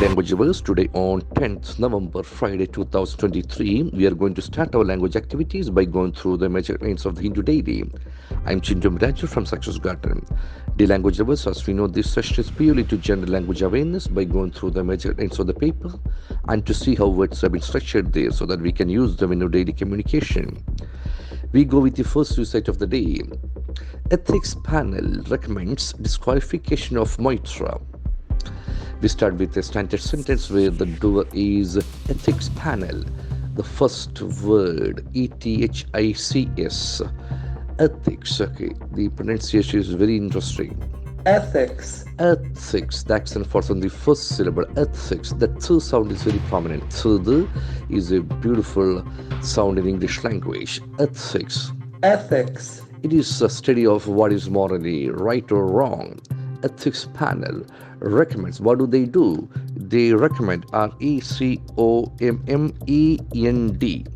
Language Awards today on 10th November, Friday 2023. We are going to start our language activities by going through the major events of the Hindu daily. I'm Chintu M Raju from Success Garten. The Language Awards, as we know, this session is purely to general language awareness by going through the major events of the paper and to see how words have been structured there so that we can use them in our daily communication. We go with the first recite of the day. Ethics panel recommends disqualification of Moitra. We start with a standard sentence where the doer is ethics panel. The first word, ETHICS, ethics. Okay, the pronunciation is very interesting. Ethics. Ethics, the accent falls on the first syllable, ethics. The th sound is very prominent. Th is a beautiful sound in English language. Ethics. Ethics. It is a study of what is morally right or wrong. Ethics panel recommends. What do? They recommend. RECOMMEND.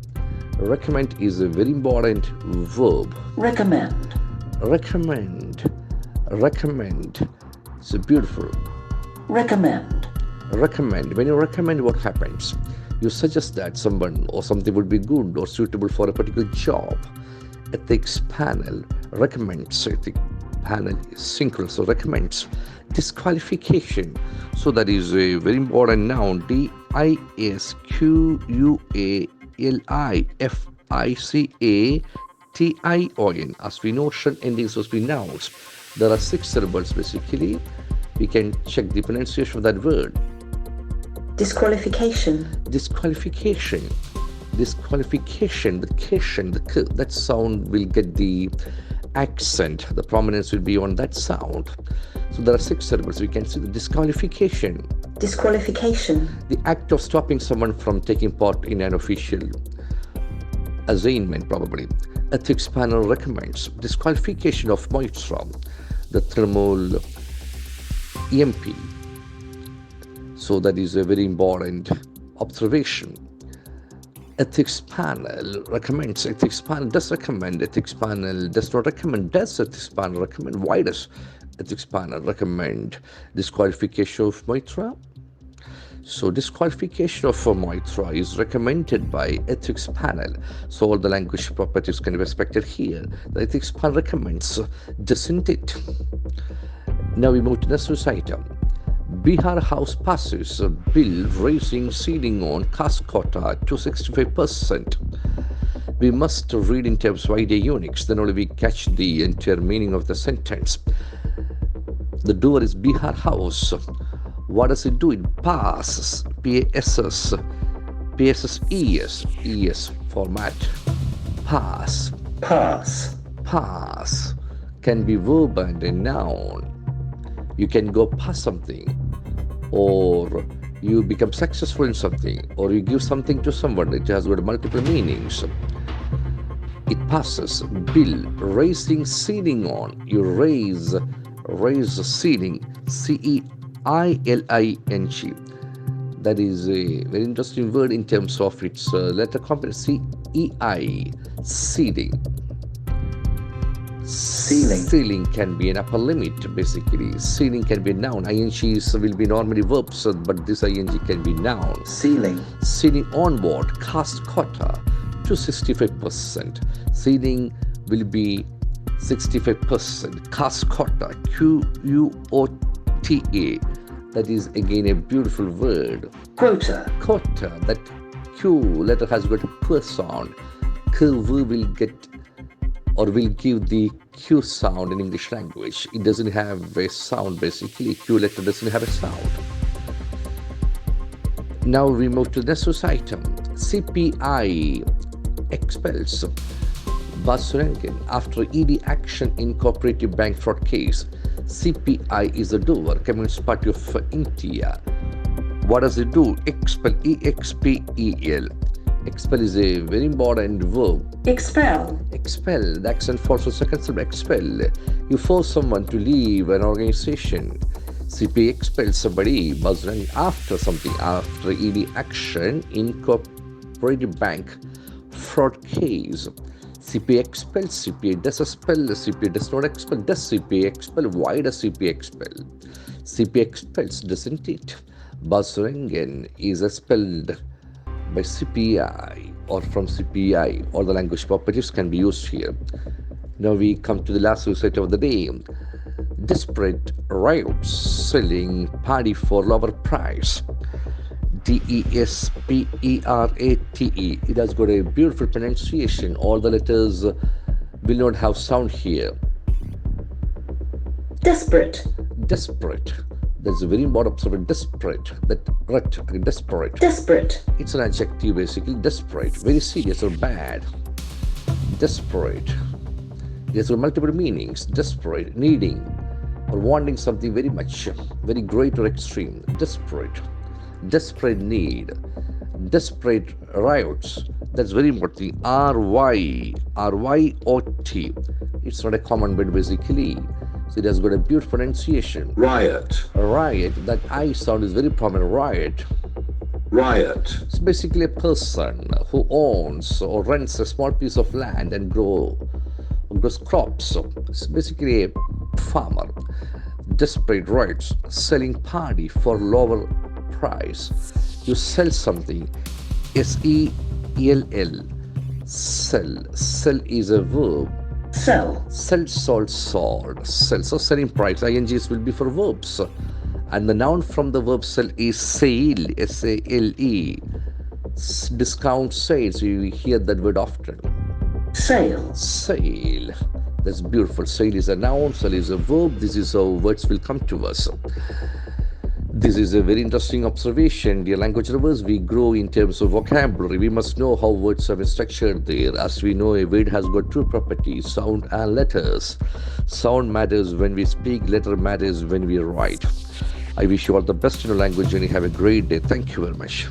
Recommend is a very important verb. Recommend. Recommend. It's a beautiful. Recommend. When you recommend, what happens? You suggest that someone or something would be good or suitable for a particular job. Ethics panel recommends. Ethics panel is singular, so recommends. Disqualification, so that is a very important noun. DISQUALIFICATION. As we know, shun endings must be nouns. There are 6 syllables basically. We can check the pronunciation of that word. Disqualification. The cation, that sound will get the accent. The prominence will be on that sound. So there are 6 syllables. We can see the disqualification. The act of stopping someone from taking part in an official assignment, probably. Ethics panel recommends disqualification of Moitra, the thermal EMP. So that is a very important observation. Ethics panel recommends. Ethics panel does recommend. Ethics panel does not recommend. Does ethics panel recommend? Why does ethics panel recommend disqualification of Moitra? So disqualification of Moitra is recommended by ethics panel. So all the language properties can be respected here. The ethics panel recommends, doesn't it? Now we move to the next item. Bihar House passes a bill raising ceiling on caste quota to 65%. We must read in terms of idea unix, then only we catch the entire meaning of the sentence. The doer is Bihar House. What does it do? It passes. PASS. ES format. Pass. Can be verb and a noun. You can go past something, or you become successful in something, or you give something to someone. It has got multiple meanings. It passes. Bill, raising ceiling on. You raise the ceiling. CEILING. That is a very interesting word in terms of its letter component. CEI, ceiling. Ceiling can be an upper limit, basically. Ceiling can be a noun. INGs will be normally verbs, but this ING can be noun. Ceiling on board, caste quota to 65%. Ceiling will be 65%. Caste quota, QUOTA. That is again a beautiful word. Quota. That Q letter has got a Q sound. Q will get or will give the Q sound in English language. It doesn't have a sound basically. Q letter doesn't have a sound. Now we move to the next item. CPI expels Basurangan after ED action in cooperative bank fraud case. CPI is a doer, Communist Party of India. What does it do? Expel, EXPEL. Expel is a very important verb. Expel. The accent falls on second syllable. Expel. You force someone to leave an organization. CPI expels somebody after ED action in cooperative bank fraud case. CPA expels, CPA does expel, CPA does not expel. Does CPA expel? Why does CPA expel? CPA expels, doesn't it? Basringen is spelled by CPI or from CPI, or the language properties can be used here. Now we come to the last website of the day. Desperate riots selling paddy for lower price. Desperate. It has got a beautiful pronunciation. All the letters will not have sound here. Desperate. Desperate. That's a very important observation. Desperate. Desperate. Desperate. It's an adjective basically. Desperate. Very serious or bad. Desperate. It has got multiple meanings. Desperate. Needing or wanting something very much. Very great or extreme. Desperate. Desperate need. Desperate riots. That's very important. R-Y-O-T. It's not a common word basically. So it has got a beautiful pronunciation. Riot. Riot. That I sound is very prominent. Riot. Riot. It's basically a person who owns or rents a small piece of land and grows crops. It's basically a farmer. Desperate riots selling paddy for lower price. You sell something. S-E-L-L. Sell. Sell is a verb. Sell. Sell, sold, sold. Sell. So selling price. INGs will be for verbs. And the noun from the verb sell is sale. S-A-L-E. Discount sales. You hear that word often. Sale. Sale. That's beautiful. Sale is a noun. Sell is a verb. This is how words will come to us. This is a very interesting observation. Dear language lovers, we grow in terms of vocabulary. We must know how words are structured there. As we know, a word has got two properties, sound and letters. Sound matters when we speak, letter matters when we write. I wish you all the best in your language journey. Have a great day. Thank you very much.